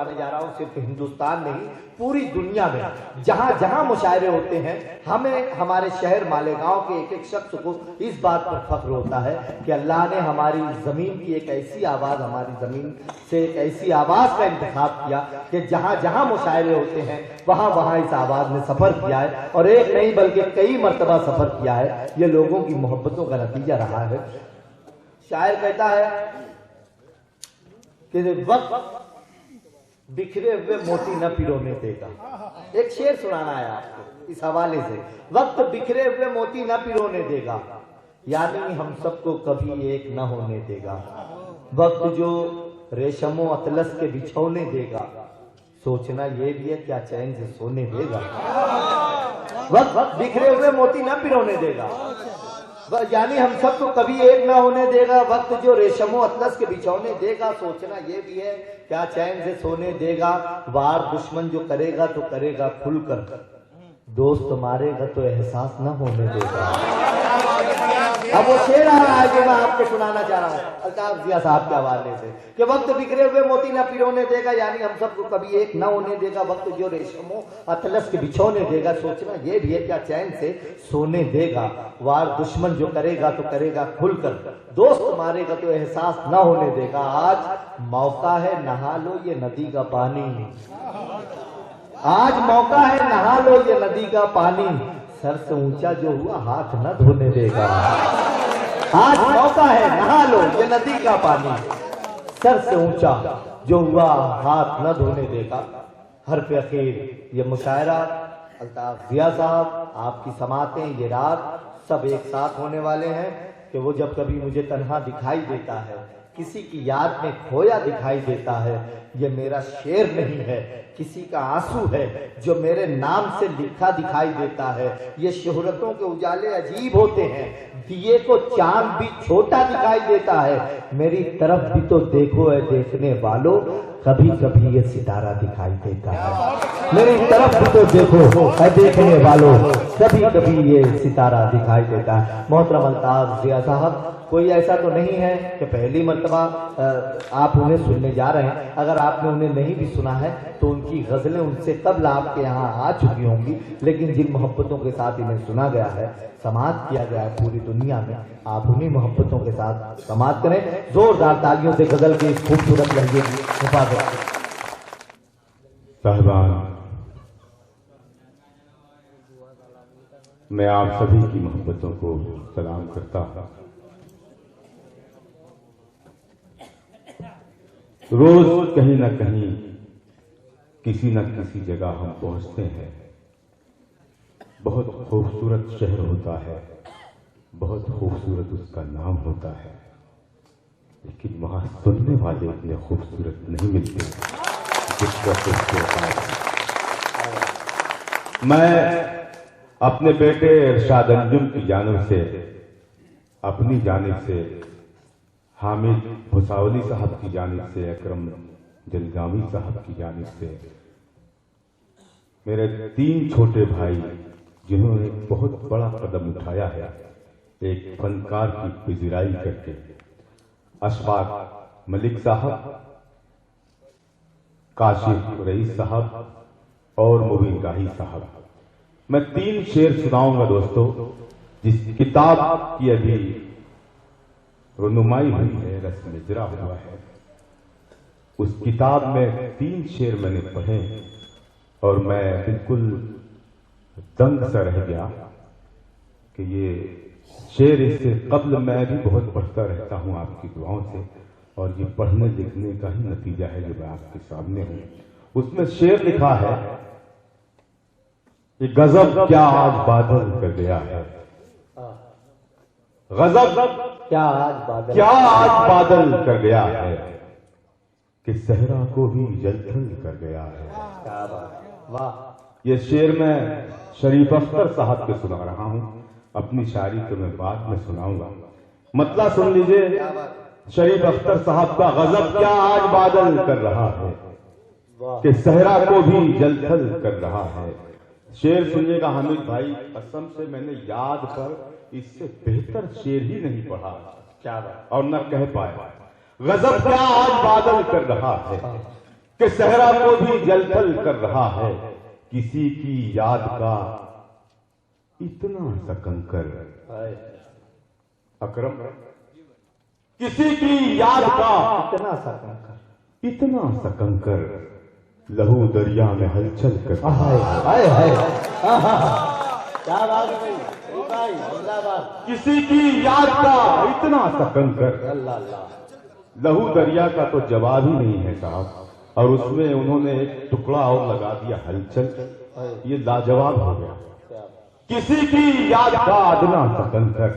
बताने जा रहा हूँ, सिर्फ हिंदुस्तान नहीं पूरी दुनिया में जहां जहां मुशायरे होते हैं, हमें हमारे शहर मालेगांव के एक एक शख्स को इस बात पर फख्र होता है कि अल्लाह ने हमारी जमीन की एक ऐसी आवाज, हमारी जमीन से एक ऐसी आवाज का इंतखाब किया कि जहां जहां मुशायरे होते हैं वहां वहां इस आवाज ने सफर किया है, और एक नहीं बल्कि कई मर्तबा सफर किया है। ये लोगों की मोहब्बतों का नतीजा रहा है। शायर कहता है कि वक्त बिखरे हुए मोती न पिरोने देगा। एक शेर सुनाना है आपको इस हवाले से, वक्त बिखरे हुए मोती न पिरोने देगा, यानी हम सबको कभी एक न होने देगा। वक्त जो रेशमो अतलस के बिछौने देगा, सोचना ये भी है क्या चैन से सोने देगा। वक्त बिखरे हुए मोती न पिरोने देगा, यानी हम सबको कभी एक ना होने देगा। वक्त जो रेशमो अतलस के बिछौने देगा, सोचना ये भी है क्या चैन से सोने देगा। वार दुश्मन जो करेगा तो करेगा खुलकर, दोस्त मारेगा तो एहसास न होने देगा। अब वो शेर आ रहा है जो मैं आपको सुनाना चाह रहा हूँ अल्ताफ जिया साहब के हवाले से कि वक्त बिखरे हुए मोती न पिरोने देगा, यानी हम सबको कभी एक न होने देगा। वक्त जो रेशमो अतलस के बिछौने देगा, सोचना ये भी है क्या चैन से सोने देगा। वार दुश्मन जो करेगा तो करेगा खुलकर, दोस्त मारेगा तो एहसास न होने देगा। आज मौका है नहा लो ये नदी का पानी, आज मौका है नहा लो ये नदी का पानी, सर से ऊंचा जो हुआ हाथ न धोने देगा। आज मौका है नहा लो ये नदी का पानी, सर से ऊंचा जो हुआ हाथ न धोने देगा। हर पे अखीर ये मुशायरा अल्ताफ जिया साहब, आपकी समातें, ये रात सब एक साथ होने वाले हैं कि वो जब कभी मुझे तन्हा दिखाई देता है, किसी की याद में खोया दिखाई देता है, ये मेरा शेर नहीं है, किसी का आंसू है जो मेरे नाम से लिखा दिखाई देता है। ये शोहरतों के उजाले अजीब होते हैं, दिए को चांद भी छोटा दिखाई देता है। मेरी तरफ भी तो देखो है देखने वालों, कभी कभी ये सितारा दिखाई देता है। मेरी तरफ भी तो देखो है देखने वालों, कभी कभी ये सितारा दिखाई देता है। मोहतरम अल्ताफ जिया साहब, कोई ऐसा तो नहीं है कि पहली मर्तबा आप उन्हें सुनने जा रहे हैं। अगर आपने उन्हें नहीं भी सुना है तो उनकी गजलें उनसे कबल आपके यहाँ आ चुकी होंगी, लेकिन जिन मोहब्बतों के साथ इन्हें सुना गया है, समात किया गया है पूरी दुनिया में, आप उन्हीं मोहब्बतों के साथ समात करें। जोरदार तालियों से गजल की इस खूबसूरत लहजे की हिफाजत। साहिबान, मैं आप सभी की मोहब्बतों को सलाम करता हूं। रोज कहीं ना कहीं किसी न किसी जगह हम पहुंचते हैं। बहुत खूबसूरत शहर होता है, बहुत खूबसूरत उसका नाम होता है, लेकिन वहां सुनने वाले इतने खूबसूरत नहीं मिलते जिसका उसके पास। मैं अपने बेटे इरशाद अंजुम की जानिब से, अपनी जानिब से, हामिद भुसावली साहब की जानिब से, अकरम जलगावी साहब की जानिब से, मेरे 3 छोटे भाई जिन्होंने एक बहुत बड़ा कदम उठाया है एक फनकार की पिजराई करके, अशफाक मलिक साहब, काशिफ रईस साहब और मुबीन गाही साहब। मैं 3 शेर सुनाऊंगा दोस्तों, जिस किताब की अभी रुनुमाई हुई है, रस्म इजरा हुआ है, उस किताब में 3 शेर मैंने पढ़े और मैं बिल्कुल दंग सा रह गया कि ये शेर, इससे कबल मैं भी बहुत पढ़ता रहता हूं आपकी दुआओं से, और ये पढ़ने लिखने का ही नतीजा है जो मैं आपके सामने हूं। उसमें शेर लिखा है कि गजब क्या आज बादल कर गया है, गजब क्या आज बादल कर गया है, कि सहरा को भी जलथल कर गया है। क्या बात, वाह। ये शेर मैं शरीफ अख्तर साहब के सुना रहा हूं, अपनी शायरी तो मैं बाद में सुनाऊंगा। मतलब सुन लीजिए शरीफ अख्तर साहब का, गजब क्या आज बादल कर रहा है, कि सहरा को भी जलथल कर रहा है। शेर सुनिएगा हामिद भाई, कसम से मैंने याद कर इससे बेहतर शेर ही नहीं पढ़ा, क्या बात, और न कह पाया। गजब क्या आज बादल कर रहा है, कि सहरा को भी जलथल कर रहा है किसी की याद का इतना सा कंकर। अकरम, किसी की याद का इतना सा कंकर, इतना सा कंकर लहू दरिया में हलचल कर रहा है। हाय हाय, क्या बात है भाई, जिंदाबाद। किसी की याद का इतना सा कंकर, अल्लाह अल्लाह, लहू दरिया का तो जवाब ही नहीं है साहब। और उसमें उन्होंने एक टुकड़ा और लगा दिया हलचल, ये लाजवाब हो गया। किसी की याद का अदना सा कंकर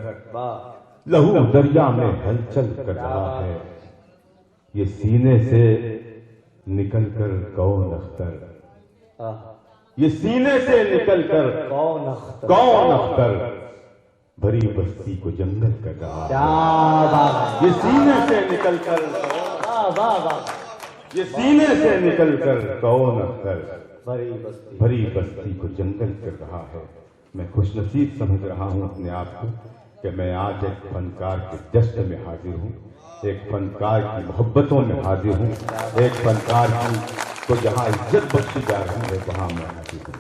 लहू दरिया में हलचल कर रहा है। ये सीने से निकलकर कौन अख्तर, ये सीने से निकलकर कौन अख्तर, कौन अख्तर भरी बस्ती को जंगल कर रहा क्या है। बात है, ये सीने से निकलकर, वाह वाह वाह, ये सीने से निकलकर कौन अख्तर भरी बस्ती को जंगल कर रहा है। मैं खुशनसीब समझ रहा हूं अपने आप को कि मैं आज एक फनकार के जश्न में हाजिर हूं, एक फनकार की मोहब्बतों में हाजिर हूं, एक फनकार की को जहां इज्जत बख्शी जा रही है वहां मैं हाजिर हूं।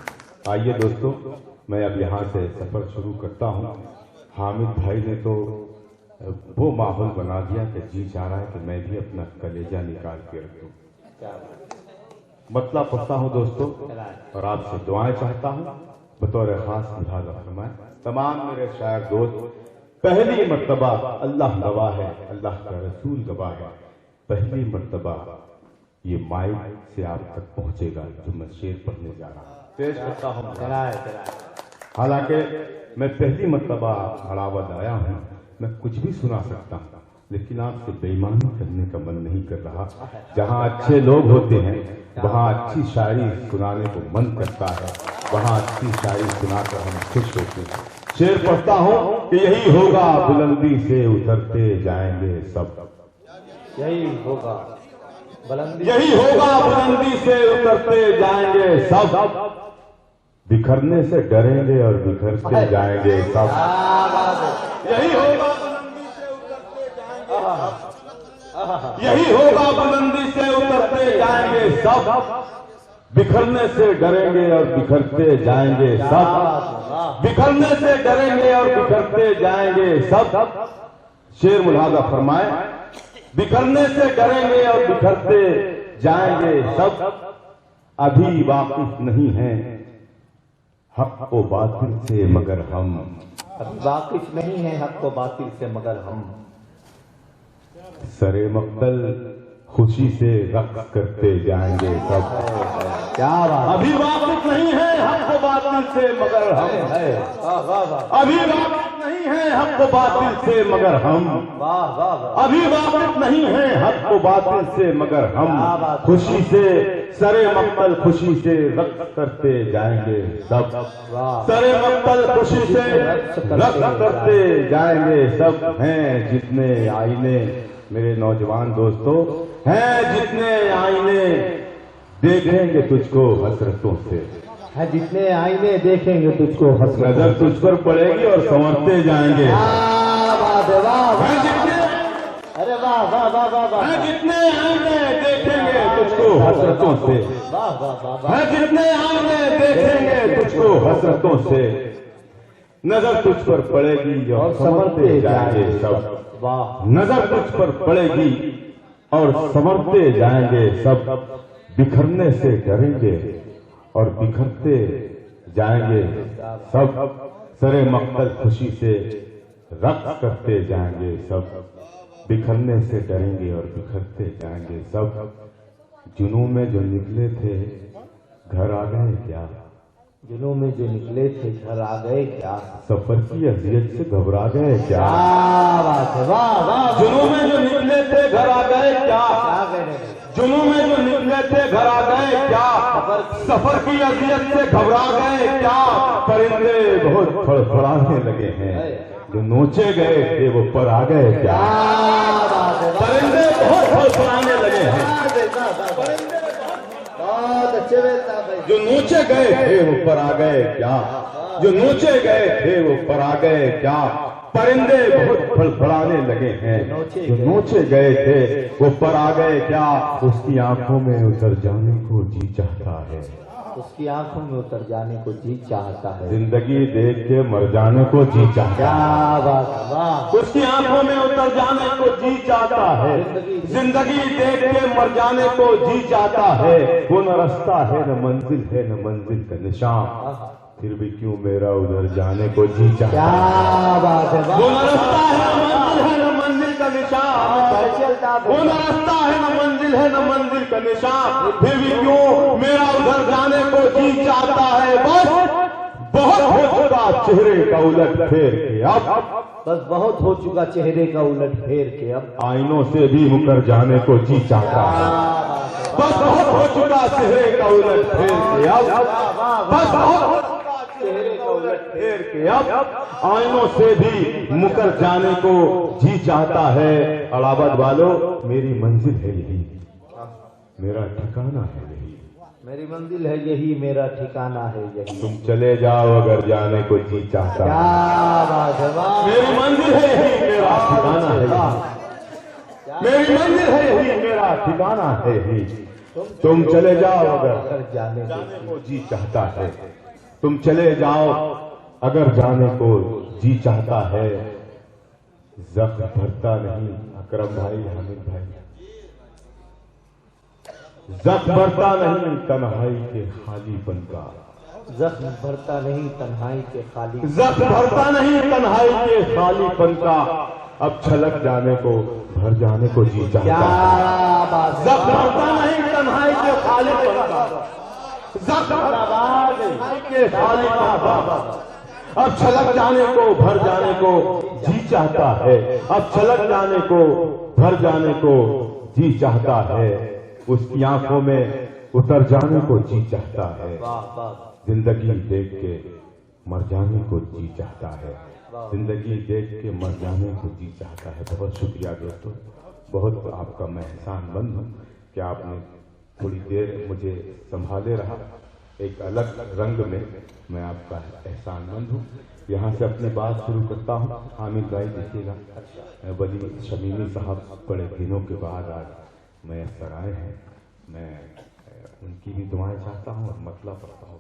आइए दोस्तों, मैं अब यहाँ से सफर शुरू करता हूं। हामिद भाई ने तो वो माहौल बना दिया कि जी चाह रहा है कि मैं भी अपना कलेजा निकाल के रखूं। मतलब पढ़ता हूं दोस्तों और आपसे दुआएं चाहता हूं बतौर खास लिहाजा फरमाएं। तमाम मेरे शायर दोस्त, पहली मर्तबा अल्लाह गवाह है, अल्लाह का रसूल गवाह है, पहली मर्तबा ये माइक से आप तक पहुंचेगा जो मैं शेर पढ़ने जा रहा हूं। पेश करता हूं। हालांकि मैं पहली मर्तबा हड़ावत आया हूं, मैं कुछ भी सुना सकता हूं, लेकिन आपसे बेईमानी करने का मन नहीं कर रहा। जहां अच्छे लोग होते हैं वहां अच्छी शायरी सुनाने को मन करता है, वहां अच्छी शायरी सुनाकर हम खुश होते हैं। शेर पढ़ता हूं कि यही होगा बुलंदी से उतरते जाएंगे सब, यही होगा बुलंदी, यही होगा बुलंदी से उतरते जाएंगे सब, बिखरने से डरेंगे और बिखरते जाएंगे सब। यही होगा बुलंदी से उतरते जाएंगे, यही होगा बुलंदी से उतरते जाएंगे सब, बिखरने से डरेंगे और बिखरते जाएंगे सब, बिखरने से डरेंगे और बिखरते जाएंगे सब। शेर मुलाहाजा फरमाए, बिखरने से डरेंगे और बिखरते जाएंगे सब, अभी वाकिफ नहीं है हक को बातिल से मगर हम, वाकिफ नहीं है हक को बातिल से मगर हम, सरे मक्तल खुशी से रक्स करते जाएंगे सब। क्या बात, अभी वाकिफ नहीं है हक को बातिल से मगर हम, अभी वाकिफ नहीं है हक को बातिल से मगर हम, वाह वाह वाह, अभी वाकिफ नहीं है हक को बातिल से मगर हम, खुशी से सरे मक्तल खुशी से रक्स करते जाएंगे सब, सरे मक्तल खुशी से रक्स करते जाएंगे सब। हैं जितने आईने मेरे नौजवान दोस्तों, हैं जितने आईने देखेंगे तुझको हसरतों से, है जितने आईने देखेंगे तुझको हसरत, नजर तुझ पर पड़ेगी और संवरते जाएंगे। अरे वाह वाह वाह वाह वाह, हैं जितने आईने देखेंगे तुझको हसरतों से, वाह वाह वाह, हैं जितने आईने देखेंगे तुझको हसरतों से, नजर तुझ पर पड़ेगी और संवरते जाएंगे सब, वाह, नजर तुझ पर पड़ेगी और संवरते जाएंगे सब, बिखरने से डरेंगे और बिखरते जाएंगे सब, सरे मक्तल खुशी से रक्स करते जाएंगे सब, बिखरने से डरेंगे और बिखरते जाएंगे सब। जुनून में जो निकले थे घर आ गए क्या, जुनून में जो निकले थे घर आ गए क्या, सफर की अजियत से घबरा गए क्या, बात है, वाह वाह, जुनून में जो निकले थे घर आ गए क्या, आ गए, जुनून में जो निकले थे घर आ गए क्या, सफर की अजियत से घबरा गए क्या, परिंदे बहुत फड़फड़ाने लगे हैं, जो नोचे गए थे वो पर आ गए क्या, परिंदे बहुत फड़फड़ाने लगे हैं, बहुत अच्छे जो नोचे गए थे वो पर आ गए क्या, जो नोचे गए थे वो पर आ गए क्या, परिंदे बहुत फड़फड़ाने लगे हैं, जो नोचे गए थे वो पर आ गए क्या, उसकी आंखों में उतर जाने को जी चाहता है, उसकी आंखों में उतर जाने को जी चाहता है, जिंदगी देख के मर जाने को जी चाहता है, उसकी आंखों में उतर जाने को जी चाहता है, जिंदगी देख के मर जाने को जी चाहता है। वो न रास्ता है न मंजिल है न मंजिल का निशान, फिर भी क्यों मेरा उधर जाने को जी चाहता है। वो न रास्ता है न मंजिल है न मंजिल का निशान, वो न रास्ता है न मंजिल है न मंजिल का निशान, फिर भी क्यों मेरा उधर जाने को जी चाहता है। बस बहुत हो चुका चेहरे का उलट फेर के अब, बस बहुत हो चुका चेहरे का उलट फेर के अब आईनों से भी मुकर जाने को जी चाहता है। बस बहुत हो चुका चेहरे का उलट फेर के अब, बस बहुत हो चुका चेहरे का उलट फेर के अब, आईनों से भी मुकर जाने को जी चाहता है। अलाहाबाद वालों, मेरी मंजिल है यही, मेरा ठिकाना है यही, मेरी मंजिल है यही, मेरा ठिकाना है यही, तुम चले जाओ अगर जाने को जी चाहता है। मेरी मंजिल है यही, मेरा ठिकाना है यही, मेरी मंजिल है यही, मेरा ठिकाना है यही, तुम चले जाओ अगर जाने को जी चाहता है, तुम चले जाओ अगर जाने को जी चाहता है। जख्म भरता नहीं अकरम भाई, हामिद भाई, जख्म भरता नहीं तन्हाई के खालीपन का, जख्म भरता नहीं तन्हाई के खाली, जख्म भरता नहीं तन्हाई के खालीपन का, अब छलक जाने को भर जाने को जी चाहता है। जख्म भरता नहीं तन्हाई के खालीपन का, जख्म तन्हाई के खालीपन का, अब छलक जाने को भर जाने को जी चाहता है, अब छलक जाने को भर जाने को जी चाहता है, उसकी आंखों में उतर जाने को जी चाहता है, जिंदगी देख के मर जाने को जी चाहता है, जिंदगी देख के मर जाने को जी चाहता है। बहुत शुक्रिया दोस्तों, बहुत आपका मैं एहसानमंद हूँ कि आपने थोड़ी देर मुझे संभाले रहा। एक अलग रंग में मैं आपका एहसानमंद हूँ। यहाँ से अपनी बात शुरू करता हूँ। हामिद भाई देखिएगा, वली शमीमी साहब बड़े दिनों के बाद आज मैसर आए हैं, मैं उनकी भी दुआएं चाहता हूँ और मतलब पढ़ता हूँ।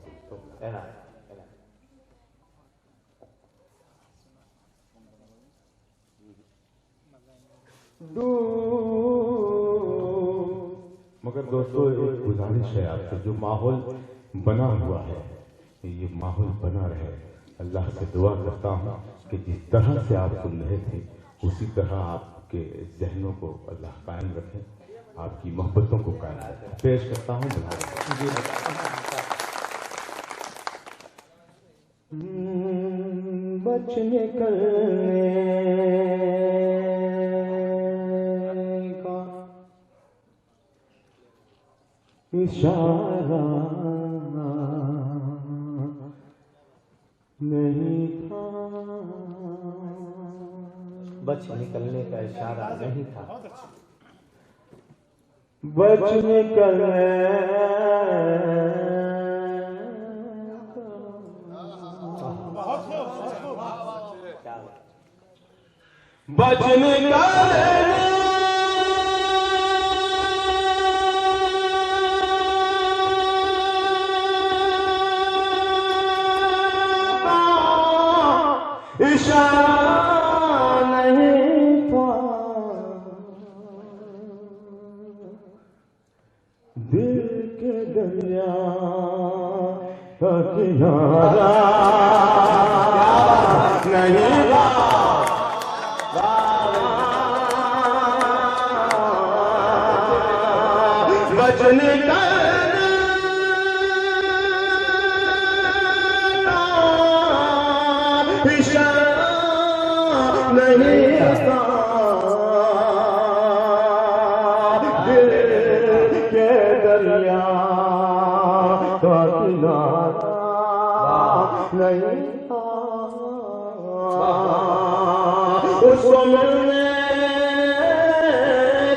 मगर दोस्तों एक गुजारिश है आपसे, जो माहौल बना हुआ है ये माहौल बना रहे। अल्लाह से दुआ करता हूँ कि जिस तरह से आप सुन रहे थे उसी तरह आपके जहनों को अल्लाह कायम रखे, आपकी मोहब्बतों को कायम रखे। पेश करता हूँ बचने करने का इशारा नहीं था, बच निकलने का इशारा नहीं था, बच निकलने बच निकलने इशारा नहीं था, दिल के दरिया का किनारा नहीं था, बचने का नहीं था, दिल के दरिया का किनारा नहीं था, उसको मिलने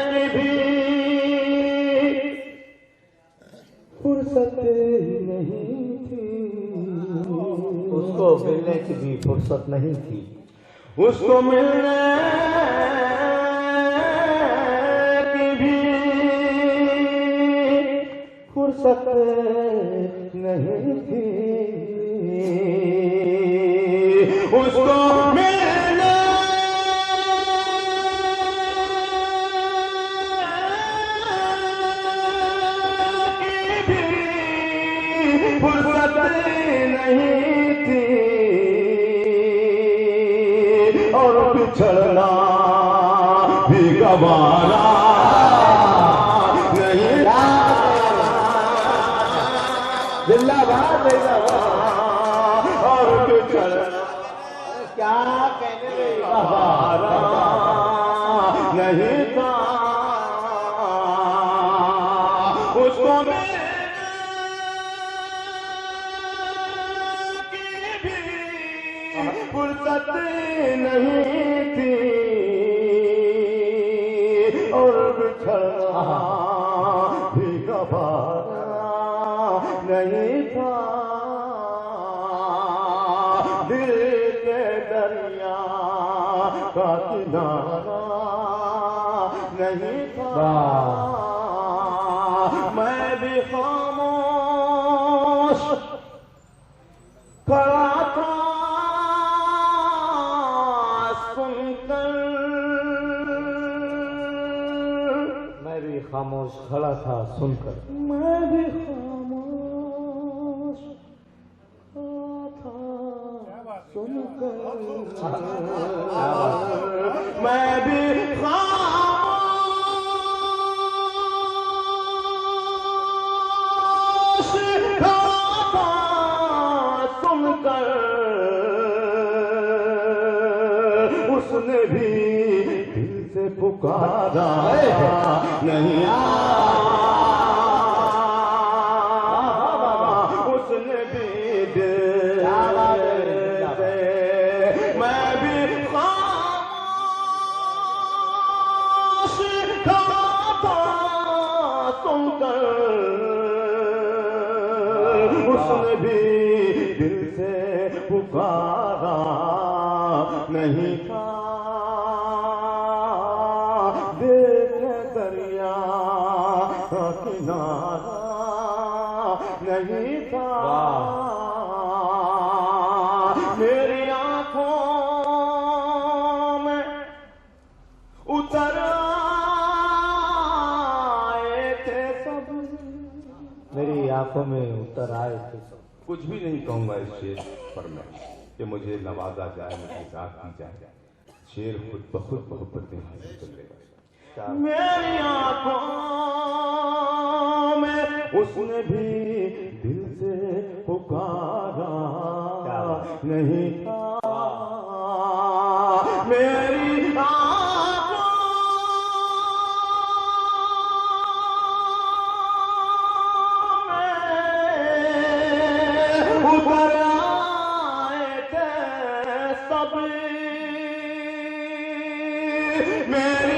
की भी फुर्सत नहीं थी, उसको मिलने की भी फुर्सत नहीं थी, उसको मिलने की भी फुर्सत नहीं थी, उसको मिलने की भी फुर्सत नहीं थी, और बिछड़ना भी गवारा नहीं था। जिंदाबाद और बिछड़ना क्या कहने में गवारा नहीं था, उसको फुर्सत नहीं थी, और बिछड़ना भी गवारा नहीं था। दिल के दरिया का किनारा नहीं था। मैं भी खामोश खड़ा था मैं भी खामोश खड़ा था सुनकर, मैं भी खामोश खड़ा था सुनकर, मैं भी खामोश खड़ा था सुनकर, उसने भी दिल से पुकारा नहीं उसने भी दिल से, मैं भी खामोश खड़ा था सुनकर, उसने भी दिल से पुकारा नहीं था। दरिया का किनारा नहीं था, मेरी आंखों में उतर आए थे सब, मेरी आंखों में उतर आए थे सब। कुछ भी नहीं कहूंगा इस शेर पर मैं, कि मुझे नवाजा जाए, मुझे रात दी जाए। शेर खुद बहुत मोहब्बतें हासिल कर लेगा। मेरी आंखों में उसने भी दिल से पुकारा नहीं था, मेरी आंखों में उतर आए थे सब, मेरी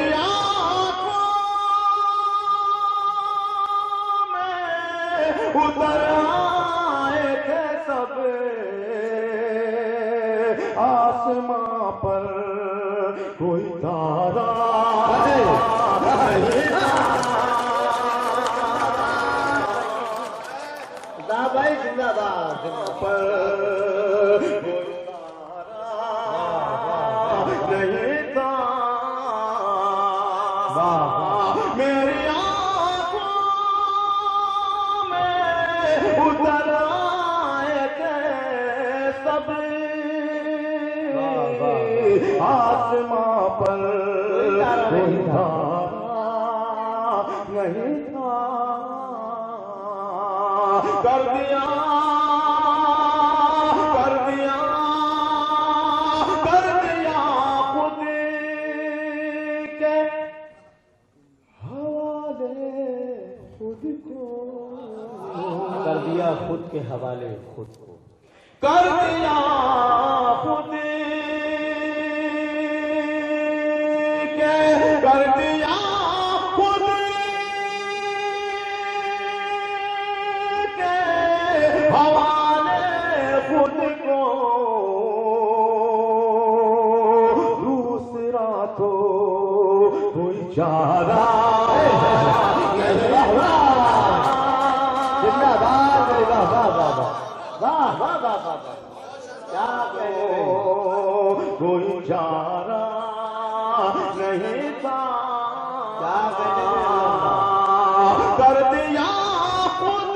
उतर आए थे सब, आसमां पर कोई तारा नहीं था। भाई जिंदाबाद पर कोई तारा नहीं था, मेरी आंखों में उतर आए थे सब, आसमां पर कोई तारा नहीं था। कर दिया खुद के हवाले खुद को, कर दिया खुद के हवाले खुद को, कर दिया खुद के, कर दिया खुद के हवाले खुद को, चारा जिंदाबाद। वाह वाह वाह वाह वाह वाह वाह वाह वाह, क्या कहने में, कोई चारा नहीं था, क्या कहने में, कर दिया खुद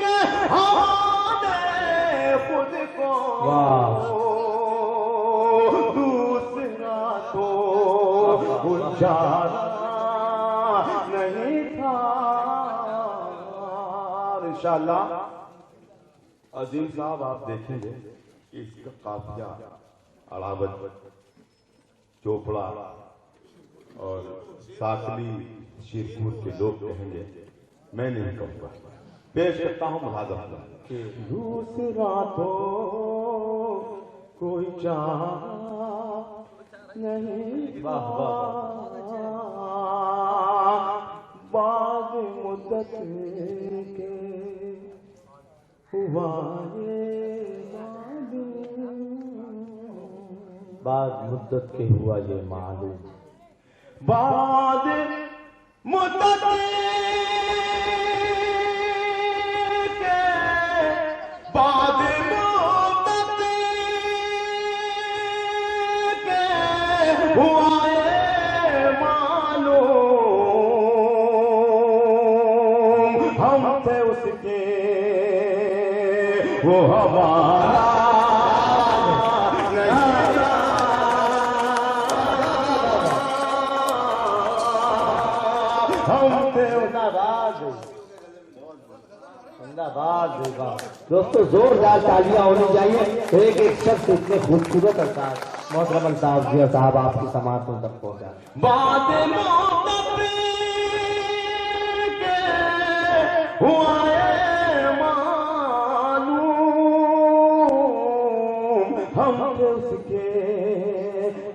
के हवाले खुद को, वाह। दूसरा तो गुजारा नहीं था। इंशाअल्लाह अजीम साहब आप देखेंगे कि इसका काफिया अड़ावत, चोपड़ा और साकली शिरपुर के लोग कहेंगे, मैं नहीं कहूंगा। पेश करता हूं मुहादरा। दूसरा तो कोई चाह नहीं, वाह वाह बाद मुद्दत के हुआ ये बाद मुद्दत के हुआ ये मालूम, बाद मुद्दत के बाद मुद्दत के हुआ ये मालूम, हम थे उसके वो हमारा दोस्तों जोरदार तालियां होनी चाहिए। एक एक शख्स इतने खूबसूरत अंदाज मोहतरम अल्ताफ जिया साहब आपकी समातों तक पहुंचा। बात मोहब्बत के हुआ ये मालूम, हम उसके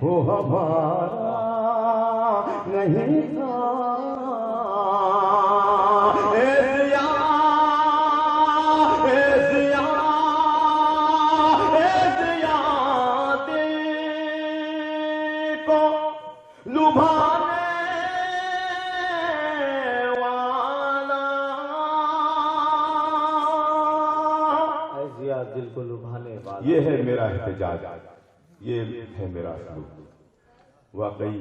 वो हमारा नहीं था। दिल को लुभाने वाला, ये है मेरा एहतजाज, ये है मेरा सलूक। वाकई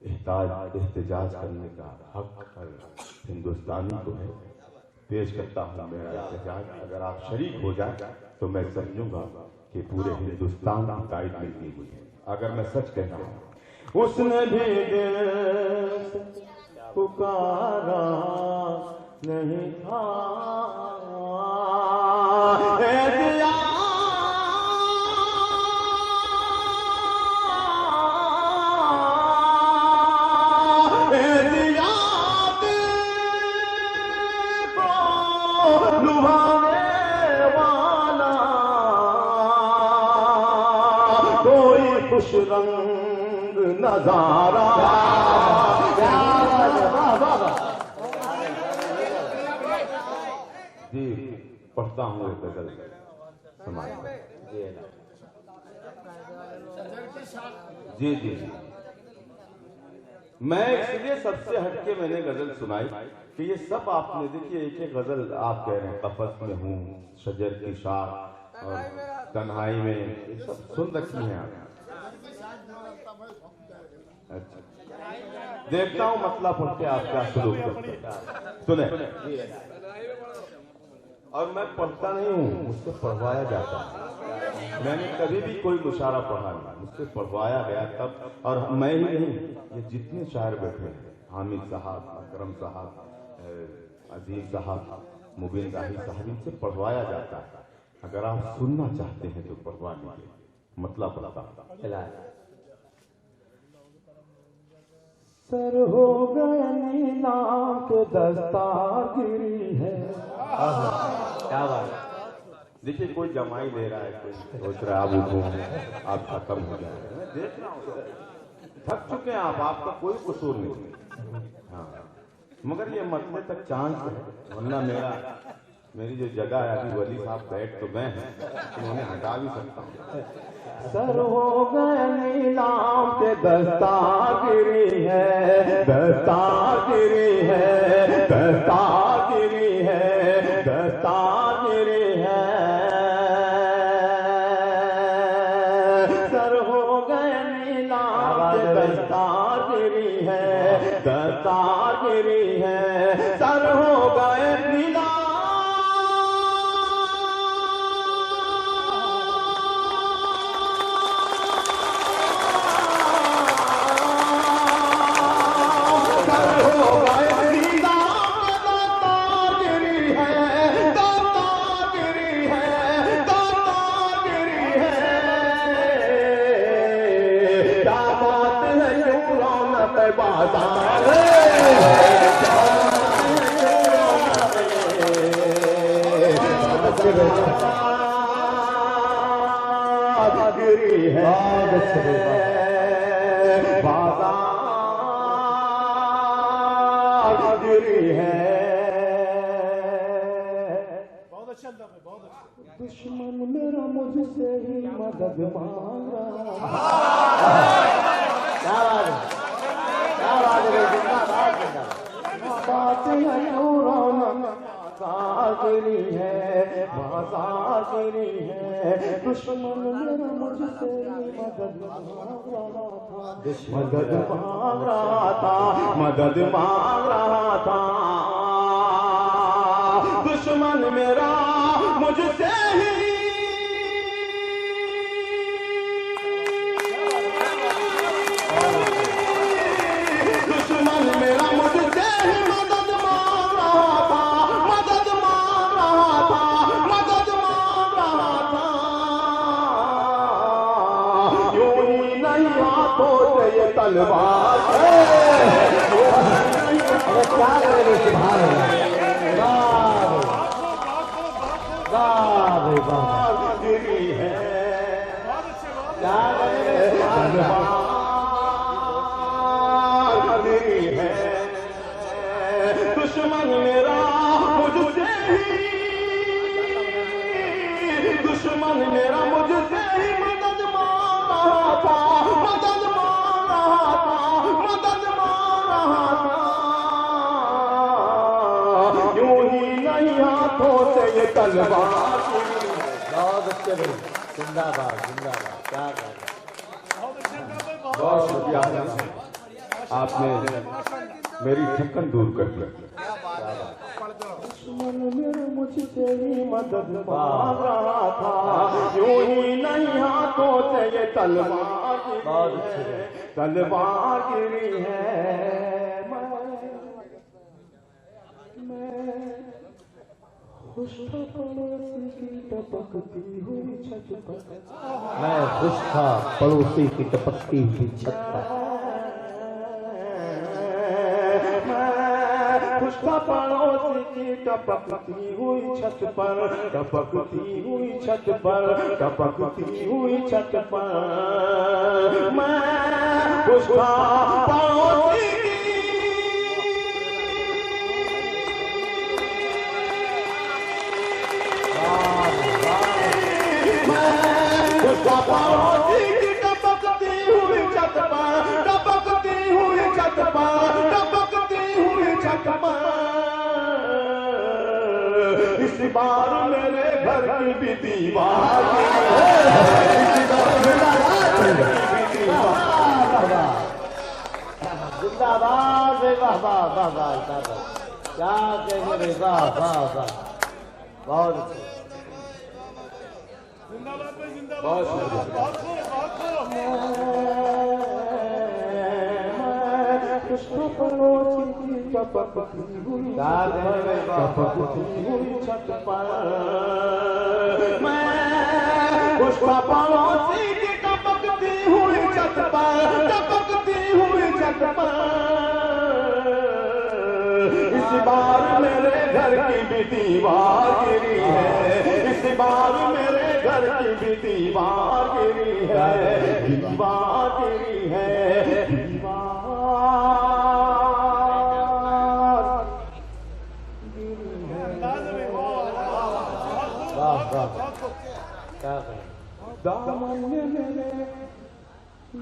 एहतजाज करने का हक हर हिंदुस्तानी को है। पेश करता हूँ मेरा एहतजाज। अगर आप शरीक हो जाए तो मैं समझूंगा कि पूरे हिंदुस्तान की तारीफ मिलती हुई है। अगर मैं सच कह रहा हूँ, उसने भी दिल से पुकारा नहीं था, खुश रंग नजारा। जी पढ़ता हूँ एक गजल समाज। जी जी जी, मैं इसलिए सबसे हटके मैंने गजल सुनाई कि ये सब आपने देखिए एक एक गजल आप कह रहे हैं, कफस में हूँ, शजर की शाख और तन्हाई में, ये सब सुन रखी हैं आप। अच्छा, देखता हूँ मतलब पढ़ के आप क्या सलूक करते हैं। सुने, और मैं पढ़ता नहीं हूँ, मुझसे पढ़वाया जाता है। मैंने कभी भी कोई मुशायरा पढ़ा नहीं, मुझसे पढ़वाया गया तब। और मैं ही नहीं, ये जितने शायर बैठे हैं, हामिद साहब, अकरम साहब, अजीम साहब, मुबीन राही साहब, इनसे पढ़वाया जाता है। अगर आप सुनना चाहते हैं तो पढ़वा लीजिए, मतलब पढ़ता। सर हो गए नीलाम के दस्तारगिरी है। क्या बात। देखिए कोई जमाई ले रहा है, कोई सोच रहा है अब उठो, आप खत्म हो जाए। मैं देख रहा हूँ, थक चुके हैं आप, आपका कोई कसूर नहीं। हाँ, मगर ये मसले तक चांस है, वरना मेरा मेरी जो जगह है अभी वली साहब बैठ तो गए हैं, उन्हें हटा भी सकता हूँ। सर हो गए नीलाम के दस्तागिरी है, दस्तागिरी है, दस्तागिरी है, दस्तागिरी है। सर हो गए नीलाम के दस्तागिरी है, दस्तागिरी है। सर हो गए नीलाम गिरी है, बाजार गिरी है। बहुत अच्छा अंदाज है, बहुत अच्छा। दुश्मन मेरा मुझसे ही मदद मांगा। क्या बात है, क्या बात है, जिंदाबाद जिंदाबाद। बात है बाजागिरी है, बाजागिरी है। दुश्मन मेरा मुझसे मदद मांग रहा था, मदद मांग रहा था, मदद मांग रहा था। दुश्मन मेरा मुझसे ही दुश्मन मेरा मुझसे ही मदद मांग रहा था, मदद मांग रहा था, मदद मांग रहा था। यूं ही नहीं हाथों से ये तलवार क्या करेंगे, सुभान अल्लाह। वाह वाह, गिरी है, बहुत अच्छे, बहुत क्या करेंगे, सुभान अल्लाह। गिरी है। दुश्मन मेरा मुझसे ही, दुश्मन मेरा मुझसे ही मदद मांग रहा था, मदद मांग रहा था, मदद मांग रहा था। यूं ही नहीं हाथों से ये तलवार। बहुत अच्छे भाई, जिंदाबाद जिंदाबाद। क्या करें, अच्छे अंदाज है, बहुत शुक्रिया, आपने मेरी थकन दूर कर दी। दुश्मन मेरा मुझसे ही मदद मांग रहा था, यूं ही नहीं हाथों से ये तलवार बहुत अच्छे गिरी है, तलवार गिरी है। मैं खुश था पड़ोसी की टपकती हुई छत पर, मैं खुश था पड़ोसी की टपकती हुई छत पर। खुश था पड़ोसी की टपकती हुई छत पर, टपकती हुई छत पर, टपकती हुई छत पर। मैं खुश था पड़ोसी पड़ोसी की टपकती हुई छत पर, टपकती हुई छत पर, टपकती हुई छत पर। इस बार मेरे घर की भी दीवार जिंदाबाद, वाह वाह वाह वाह, क्या कहेंगे, वाह वाह वाह, बहुत अच्छे। जिंदाबाद भाई, जिंदाबाद। बहुत शुक्रिया। बहुत खूब, बहुत खूब। पड़ोसी की टपकती हुई टपकती हुई छत पर। मैं खुश था पड़ोसी की टपकती हुई छत पर, टपकती हुई छत पर। इस बार मेरे घर की भी दीवार गिरी है, इस बार मेरे घर की भी दीवार गिरी है, दीवार गिरी है, दीवार गिरी है। अंदाज है भाई, बहुत वाह बहुत खूब क्या कहें। दामन में मेरे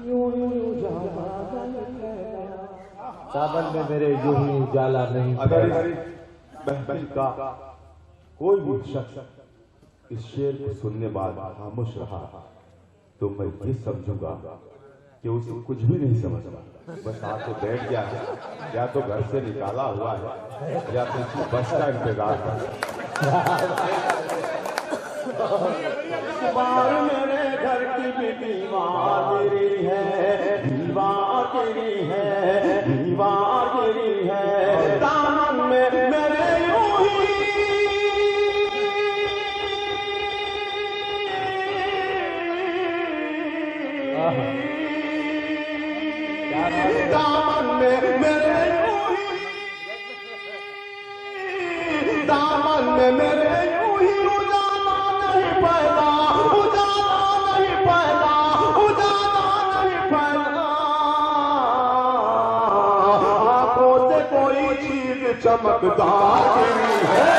यूं यूं उजाला है। सावन में मेरे यूं ही उजाला नहीं अगर फैला। इस महफिल का कोई भी शख्स इस शेर को सुनने बाद खामोश रहा तो मैं ये समझूंगा कि उसे कुछ भी नहीं समझ रहा, बस आके बैठ गया है, या तो घर से निकाला हुआ है या तो इसकी बस का इंतजार है। बार मेरे घर की भी दीवार गिरी है, दीवार गिरी है, दीवार गिरी है। दामन में मेरे यूं ही दामन में मेरे यूं ही दामन में मेरे यूं ही उजाला नहीं पैदा, उजाला नहीं पैदा, उजाला नहीं पैदा। आंखों से कोई चीज चमकदार गिरी है,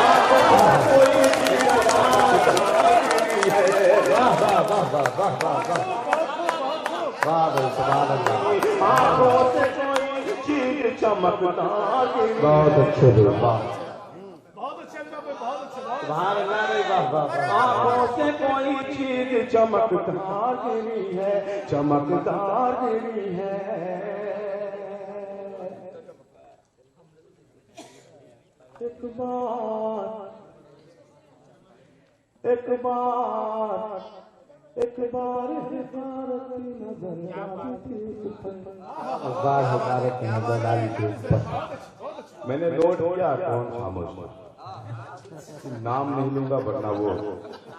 आंखों से कोई चीज चमकदार गिरी है। वाह वाह वाह वाह वाह वाह वाह वाह भाई सुभान अल्लाह। आंखों से कोई चीज चमकदार गिरी है। बहुत अच्छे भाई वाह बहुत अच्छे अंकल भाई बहुत अच्छे बहुत सुभान अल्लाह भाई वाह वाह वाह। आंखों से कोई चीज चमकदार गिरी है, चमकदार गिरी है। एक बार एक बार एक बार हिकारती नजर आई थी तुझ पर। बार हमारे नजर डाली थी ऊपर। मैंने नोट किया कौन खामोश है। नाम नहीं लूंगा वरना वो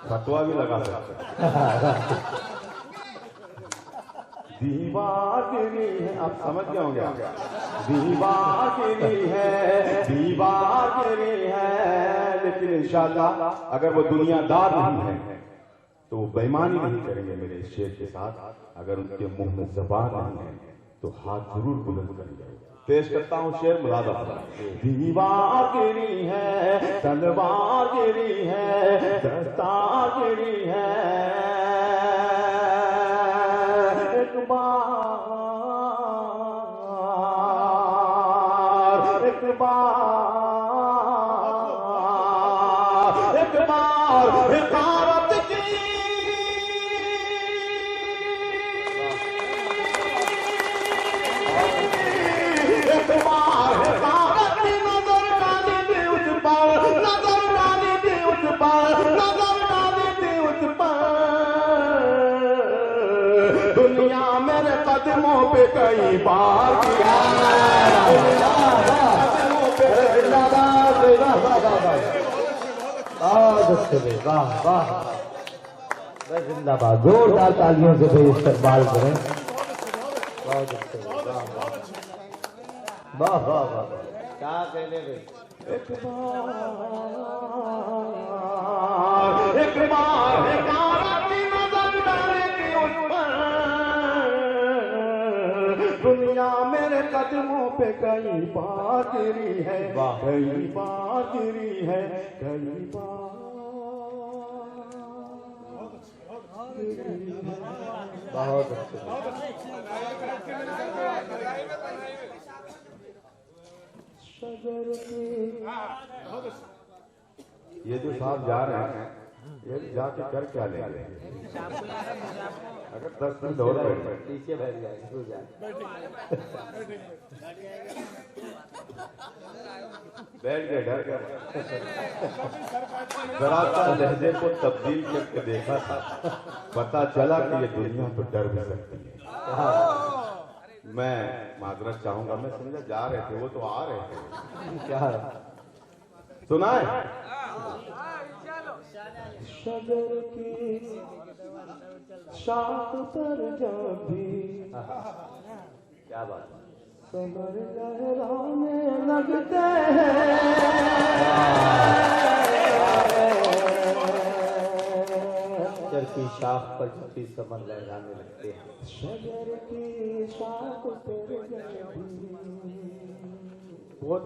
फतवा भी लगा सकता है। दीवार गिरी है, आप समझ गए होंगे। दीवार गिरी है, दीवार गिरी है। लेकिन इंशाअल्लाह अगर वो दुनियादार नहीं है तो वो बेईमानी नहीं करेंगे मेरे इस शेर के साथ। अगर उनके मुंह में ज़बान नहीं है तो हाथ जरूर बुलंद करेंगे। पेश करता हूँ शेर मुराद अपना। दीवार गिरी है, तलवार गिरी है, दस्तार गिरी है। एक बार एक बार एक बार हिकारत की एक बार हिकारत की नजर डाली थी उस पर, नजर डाली थी उस पर, नजर डाली थी उस पर। दुनिया मेरे कदमों पे कई बार गिरा, कदमों पे जिंदाबाद भाई वाह वाह वाह वाह। बहुत अच्छे भाई वाह वाह भाई जिंदाबाद। जोरदार तालियों से भाई इस्तेमाल करें। बहुत अच्छे भाई वाह वाह वाह वाह वाह। क्या कहने भाई। एक बार हिकारत की नजर डाली थी उस पर। दुनिया मेरे कदमों पे कई बार गिरी है, कई बार गिरी है, कई बार बहुत अच्छे शजर की ये जो साहब जा रहे हैं ये जाके कर क्या लेंगे। अगर 10 मिनट और बैठे पीछे बैठ जाए सो जाए। बैठ गए डर गए। जरा सा लहजे को तब्दील करके देखा था, पता चला कि ये दुनिया तो डर भी सकती है। मैं माजरत चाहूंगा, मैं समझा जा रहे थे वो तो आ रहे थे। क्या सुना है शजर की शाख पर जब भी क्या बात है। समर लहराने लगते हैं। शजर की शाख पर छपी समर लहराने लगते हैं। शजर की शाख पर जब भी बहुत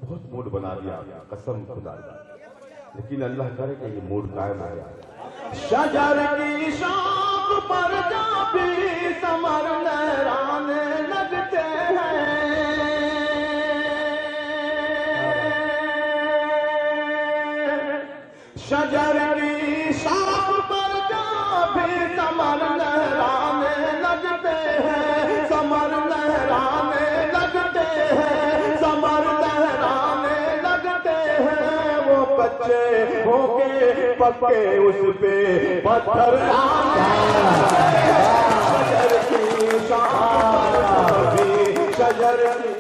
बहुत मूड बना दिया कसम खुदा का। लेकिन अल्लाह करे कि ये मूड कायम आ जाए। शजर की शाख पर जा भी समर लहराने लगते हैं, शजर की शाख पर जा भी समर लहराने लगते हैं, समर लहराने लगते हैं, समर लहराने लगते हैं। वो कच्चे होके पक्के उस पे पत्थर शजर की शाख शजर की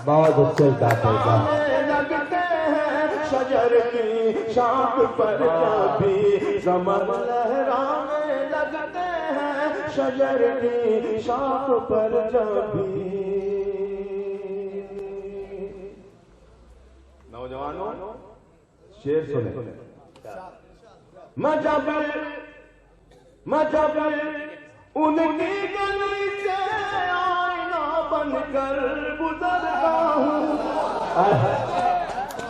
बहुत अच्छे गाते लगते हैं, शजर की शाख पर भी समर लहराने लगते हैं, शजर की शाख पर भी। नौजवानों शेर सुने। मैं जब उनकी गली से आईना बनकर गुजरता हूँ।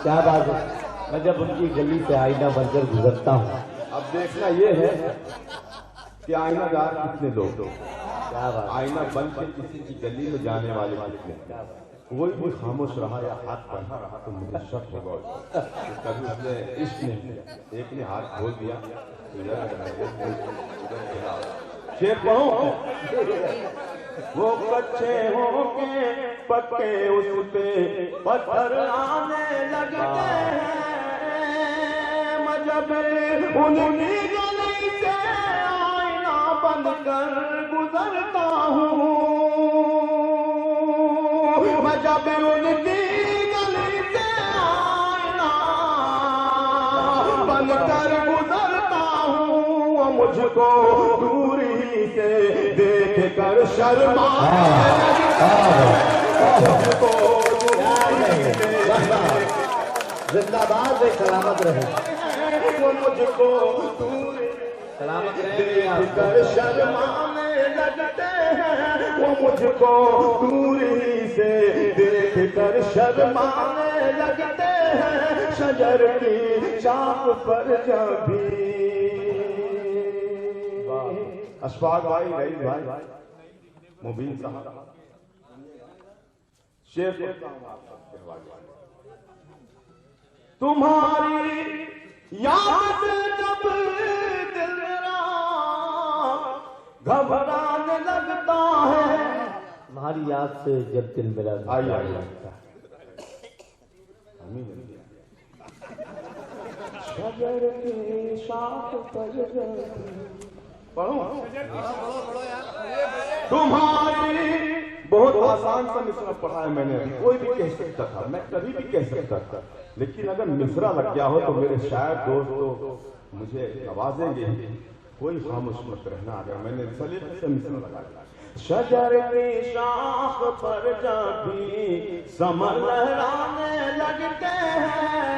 क्या बात है, मैं जब उनकी गली से आईना बनकर गुजरता हूँ। अब देखना ये है कि आईनादार कितने लोग, क्या बात, आईना बन के किसी की गली में जाने वाले कितने। कोई भी खामोश रहा या हाथ बढ़ा रहा तो मुझे शक होगा उसको कि कभी उसने इश्क नहीं किया। एक ने हाथ खोल दिया, शेर पढ़ो। वो कच्चे होके पक्के उस पे पत्थर आने लगते हैं। मैं जब उनकी गली से आईना बनकर गुजरता हूँ, मैं जब उनकी गली से आईना बनकर गुजरता हूँ, वो मुझको दूरी से देख कर शर्मा जिंदाबाद वे सलामत रहे, वो मुझको दूरी सलामत रहे। देख कर शर्माने लगते हैं, वो मुझको दूरी से देख कर शर्माने लगते हैं, शजर की शाख पर जब भी। अशफाक भाई, रईस भाई, मुबीन साहब, शेर सुनता हूं आप सबके हवाले। तुम्हारी याद से जब दिल मेरा घबराने लगता है, तुम्हारी याद से जब दिल मेरा आइए, आइए। लगता है। शजर की शाख पर पढ़ो। तुम्हारी बहुत आसान सा मिसरा पढ़ा है मैंने, कोई भी कह सकता था, मैं कभी भी कह सकता था, लेकिन अगर मिसरा लग गया हो तो मेरे शायर दोस्त तो मुझे नवाजेंगे। कोई खामोश मत रहना अगर मैंने सलीके से मिसरा लगा दिया। शजर की शाख पर जब भी समर लहराने लगते हैं,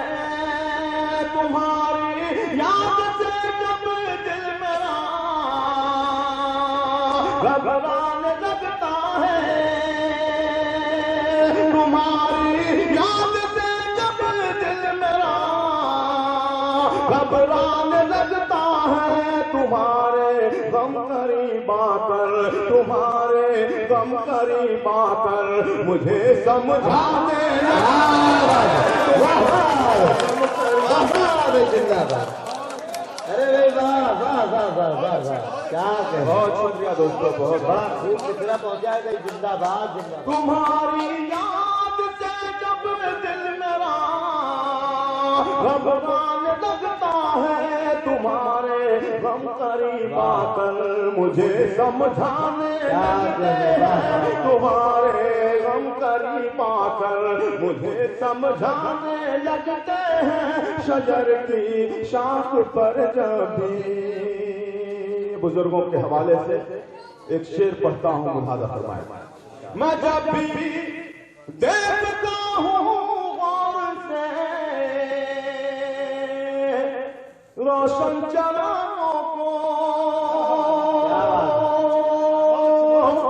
तुम्हारी याद से जब दिल मेरा घबराने लगता है, तुम्हारी याद से जब दिल मेरा घबराने लगता है, तुम्हारे गम करीब आकर, तुम्हारे गम करीब आकर मुझे समझाने जिंदाबाद। अरे भाई वाह वाह वाह वाह वाह वाह, क्या कहें। बहुत शुक्रिया दोस्तों, बहुत बड़ा खूब मिसरा पहुंचाएगा। जिंदाबाद जिंदाबाद। तुम्हारी याद से जब दिल मेरा घबराने लगता है, तुम्हारे गम करीब आकर मुझे समझाने लगते हैं, तुम्हारे गम करीब आकर मुझे समझाने लगते हैं, शजर की शाख पर जब भी। बुजुर्गों के हवाले से एक शेर पढ़ता हूँ, मुलाजा फरमाए। मैं जब भी देखता हूँ गौर से रोशन चरानों को,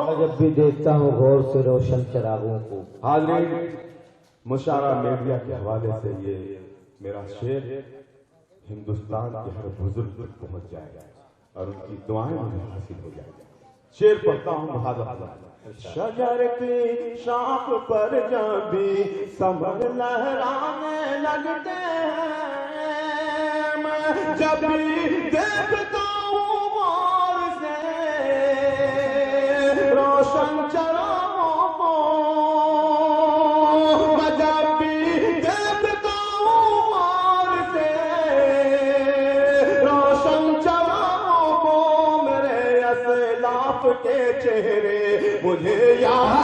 मैं जब भी देखता हूँ गौर से रोशन चरागों को। हाजिरीन, मुशारा मीडिया के हवाले से ये मेरा शेर हिंदुस्तान के हर बुजुर्ग तक पहुंच जाएगा और उनकी दुआएं मुझे हासिल हो जाएगी। शेर पढ़ता हूँ मुहाज़ा। शजर की शाख पर जब भी समर लहराने लगते हैं, मैं जब भी देखता हूँ गौर से रोशन चरागों को, मैं जब भी देखता हूँ गौर से रोशन चरागों को, मेरे असलाफ के चेहरे मुझे याद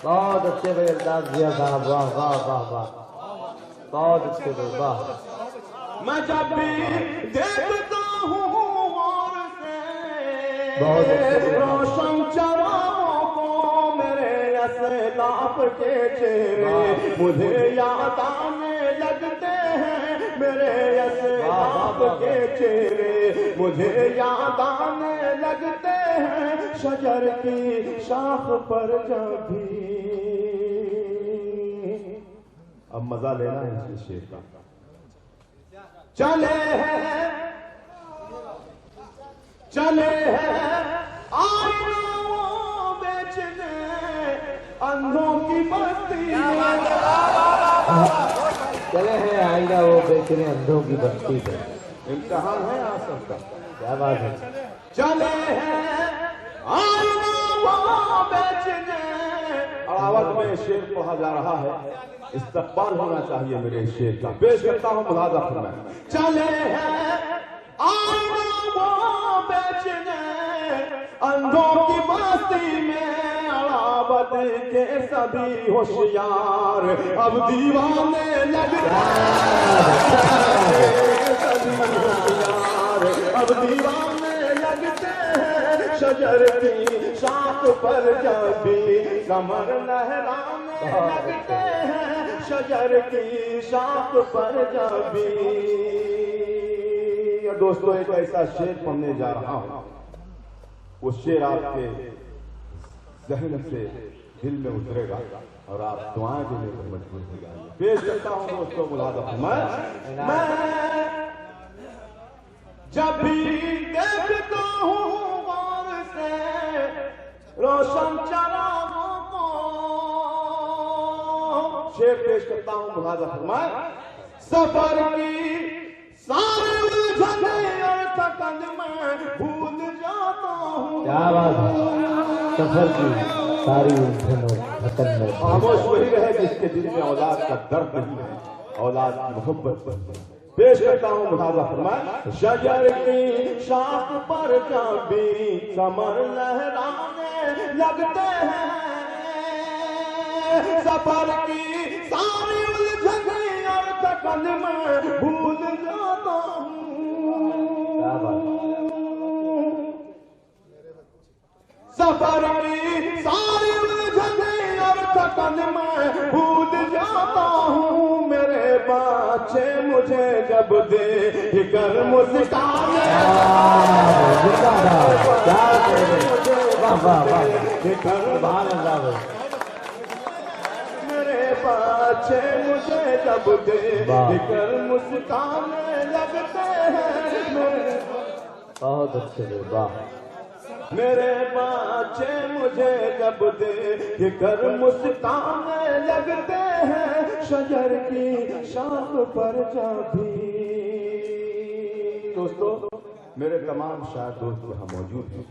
बहुत अच्छे भाई अल्ताफ जिया साहब, वाह वाह वाह वाह, बहुत अच्छे भाई वाह। मैं जब भी देखता हूँ गौर से रोशन चरागों को, मेरे असलाफ के चेहरे मुझे याद आने लगते हैं, मेरे असलाफ के चेहरे मुझे याद आने लगते हैं। शजर की शाख पर जब भी, अब मजा लेना है इस शेर का। चले हैं आईना बेचने अंधों की बस्ती, चले हैं आईना वो बेचने अंधों की बस्ती पे। इम्तिहान है आज सबका, क्या बात है। चले हैं आईना वो बेचने। अड़ावत में शेर पढ़ा जा रहा है, इस्तकबाल होना चाहिए मेरे शेर का। पेश करता हूँ मुलाजा फरमाएं। चले हैं आईना वो बेचने अंधों की बस्ती में, अड़ावत के सभी होशियार अब दीवाने लगते हैं, सभी होशियार अब दीवाने लगते हैं। शजर की शाख पर जब भी कमर लहराने लगते हैं, शजर की शाख पर जब भी। दोस्तों एक ऐसा शेर पढ़ने जा रहा हूं, वो शेर आपके जहन से दिल में उतरेगा और आप दुआएं देने पर मजबूर हो जाएंगे। पेश करता हूं दोस्तों मुलाजा। मैं जब भी देखता हूं गौर से रोशन चरागों को, शेर पेश करता हूं मुलाजा फरमाएं। सफर की सारी उलझने और थकन में भूल जाता हूं। क्या बात है। सफर की सारी उलझन और थकन में खामोश वही रहे जिसके दिल में औलाद का दर्द नहीं है, औलाद की मोहब्बत है। पेश करता हूँ मुहाज़ा फरमाएं। शजर की शाख पर जब भी कमर लहराने लगते हैं, सफर की सारी उलझन और थकन में भूल जाता हूँ। सफर की सारी उलझन और थकन में भूल जाता हूँ, मेरे बच्चे मुझे जब देखकर मुस्काने, मेरे बच्चे मुझे जब देखकर मुस्काने लगते हैं। बहुत अच्छे वाह। मेरे बच्चे मुझे जब देखकर मुस्काने लगते हैं, शजर की शाख पर जब भी। दोस्तों मेरे तमाम शायर दोस्त यहाँ मौजूद हैं।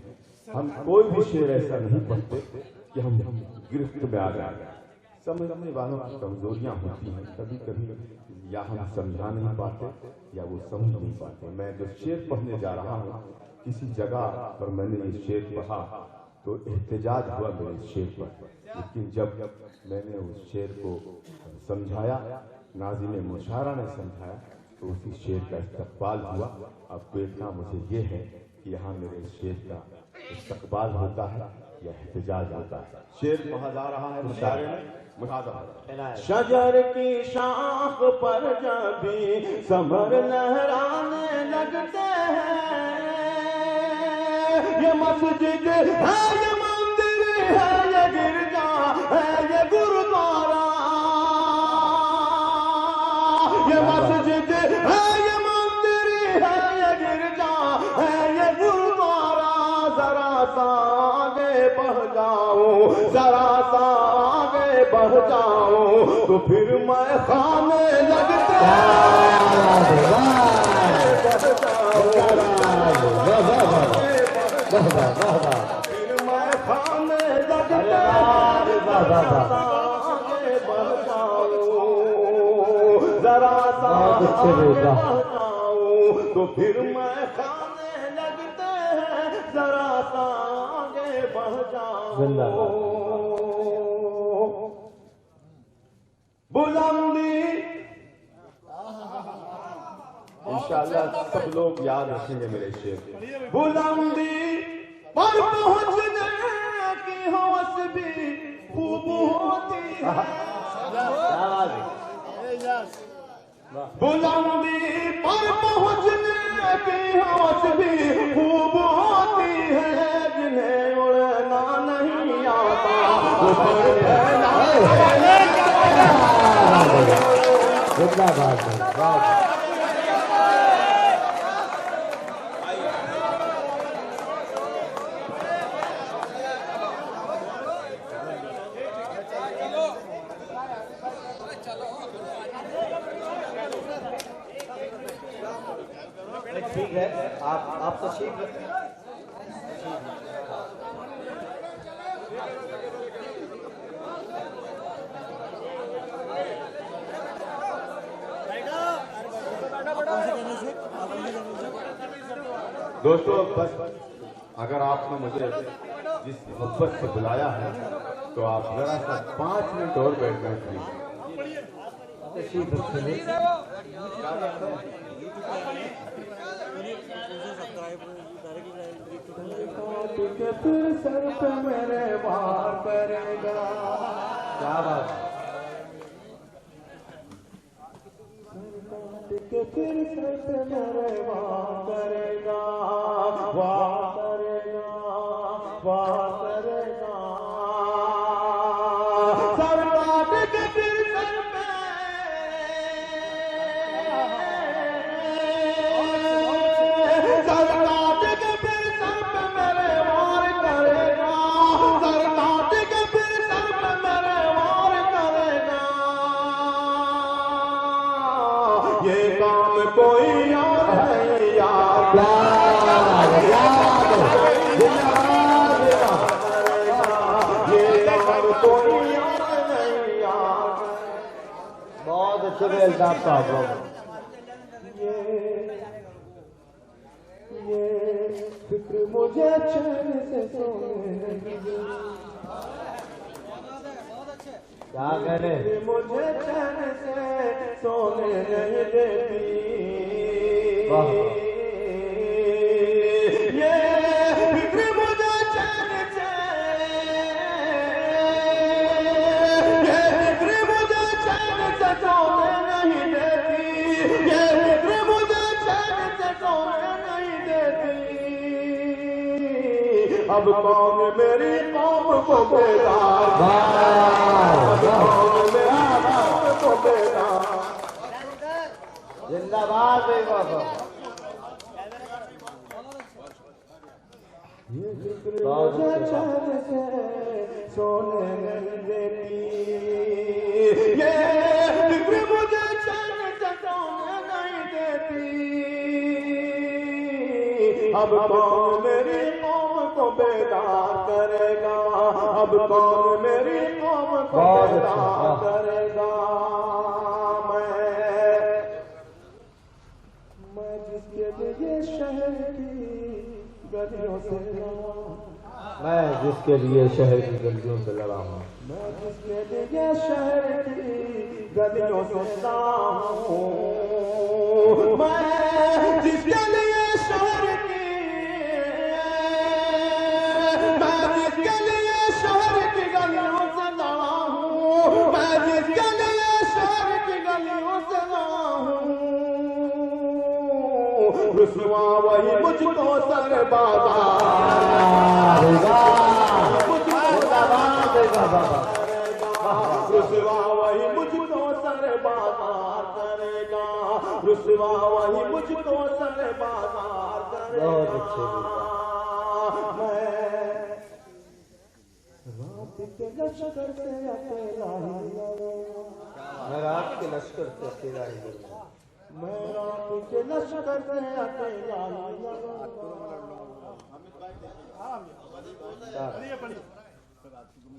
हम कोई भी शेर ऐसा नहीं पढ़ते कि हम गिरफ्त में आ जाए। समझने वालों की कमजोरियां होती हैं, कभी कभी या हम समझा नहीं पाते या वो समझ नहीं पाते। मैं जो शेर पढ़ने जा रहा हूँ, किसी जगह पर मैंने ये शेर पढ़ा तो एहतजाज हुआ मेरे शेर पर, लेकिन जब मैंने उस शेर को समझाया, नाज़िम मुशारा ने समझाया, तो उसी शेर का इस्तकबाल हुआ। अब देखना मुझे ये है कि यहाँ मेरे शेर का इस्तकबाल होता है या एहतजाज होता है। शेर पढ़ा जा रहा है मुशारे में। शजर की शाख पर जब भी समर लहराने लगते हैं, ये मस्जिद है, ये मंदिर है, ये गिरजा है, ये गुरुद्वारा। ये मस्जिद है, ये मंदिर है, ये गिरजा है, ये गुरुद्वारा। जरा सा आगे बढ़ जाऊं, जरा सा आगे बढ़ जाऊं तो फिर मैं खाने लगता फिर मैं खाने लगता आगे बढ़ जाऊं, जरा सा तो फिर मैं खाने लगते हैं, जरा सा आगे बढ़ जाऊं। बुलंदी इंशाअल्लाह सब लोग याद रखेंगे मेरे शेर। बुलंदी पर पहुंचने की हवस भी खूब होती है। बुलंदी पर पहुंचने की हवस भी खूब होती है। जिन्हें उड़ना नहीं आता वो ठीक है, आप तो ठीक है। दोस्तों बस अगर आपने मुझे जिस मोहब्बत से बुलाया है तो आप जरा सा 5 मिनट और बैठ गए प्लीज। फिर सर पे मेरे वार करेगा। क्या बात है। फिर सर पे मेरे वार करेगा, वार करेगा, वार करेगा। सर काट के फिर सर पे कोई और है यार, ये काम कोई और नहीं यार। बहुत अच्छे बेल्दाब साहब। ये फिक्र मुझे चैन से सोने नहीं देती। क्या कह रहे हैं? मुझे चैन से सोने नहीं देती। ये फिक्र मुझे चैन से, ये फिक्र मुझे चैन से सोने नहीं देती। ये फिक्र मुझे चैन से सोने नहीं देती। अब कौन मेरी कौम को बेदार, जिंदाबाद बेगम। मुझे चैन से सोने नहीं देती। ये फिक्र मुझे चैन से सोने नहीं देती। अब कौन मेरी कौम को बेदार करेगा, अब कौन मेरी कौम को बेदार करेगा। मैं जिसके लिए शहर की गलियों से लड़ा, मैं जिसके लिए शहर की गलियों से लड़ा हूँ, मैं जिसके लिए शहर की गलियों से लड़ा हूँ, मैं जिसके लिए शहर की, मैं जिसके लिए शहर की गलियों से लड़ा हूँ, मैं जिसके लिए शहर की गलियों से लड़ा हूँ। रुसवा वही मुझको सर सर बाजार रुसवा वही मुझको सर बाजार करेगा, रुसवा वही मुझको सर बाजार करेगा। मैं रात के लश्कर से अकेला ही लड़ूंगा। मैं रात के लश्कर से अकेला ही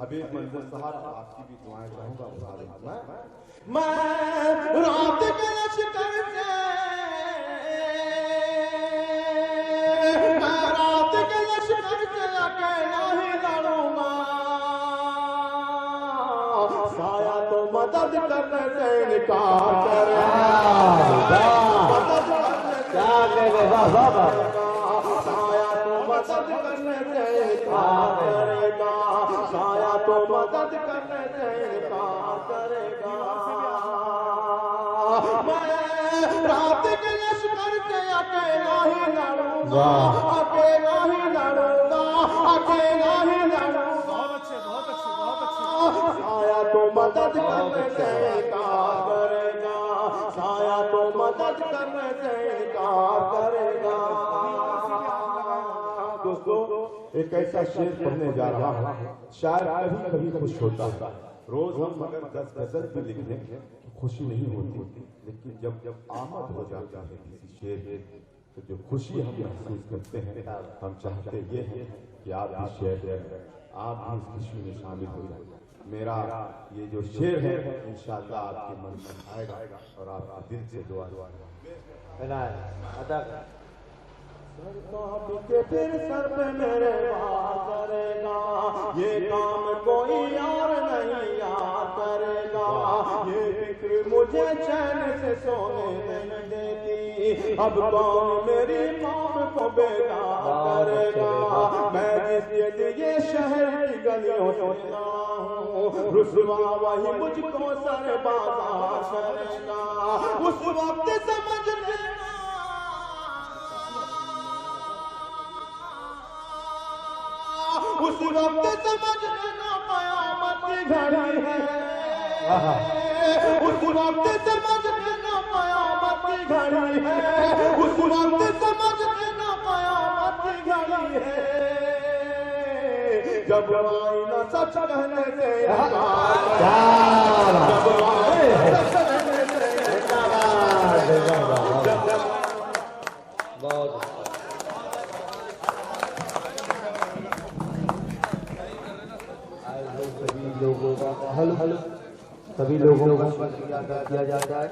हबीब मंजर साहब आपकी भी दुआएं चाहूंगा। मैं रात के लश्कर से, मैं रात के लश्कर से अकेला ही लड़ूंगा। साया तो मदद करने से इनकार करेगा, मदद करने क्या कहे वाह वाह वाह। साया तो मदद करने से इनकार करेगा, साया तो मदद करने से इनकार करेगा। मैं रात के लश्कर से अकेला ही लड़ूंगा, अकेला ही लड़ूंगा, अकेला ही लड़ूंगा। बहुत अच्छे बहुत अच्छे बहुत अच्छे। साया तो मदद करने से इनकार करेगा, साया तो मदद करने से इनकार करेगा। दोस्तों एक ऐसा शेर पढ़ने जा रहा हूं, शायद कभी कभी खुश होता है। रोज हम अगर 10 गजल भी लिख लें तो खुशी नहीं होती, लेकिन जब जब आमद हो जाता है किसी शेर तो जो खुशी हम महसूस करते हैं, हम चाहते ये हैं कि आप भी शेर हैं, आप भी इस खुशी में शामिल हो जाए। मेरा ये जो शेर है इंशाअल्लाह आपके मन में आएगा और आपका दिल से दुआ अदा के फिर सर पे मेरे वार करेगा, ये काम कोई और नहीं यार करेगा। ये फिक्र मुझे चैन से सोने नहीं देती, अब कौन मेरी कौम को बेदार करेगा। मैं जिसके लिए शहर की गलियों से हूँ, रुसवा वही मुझको सर बाजार करेगा। उस वक्त समझ लेना, उस वक्त समझ लेना कयामत की घड़ी है, उस वक्त समझ लेना कयामत की घड़ी है, उस वक्त समझ लेना कयामत की घड़ी है। जब आईना सच कहने से इनकार करेगा, जब आईना सच कहने से बहुत सभी लोगों का हल सभी लोगों का किया जाता है।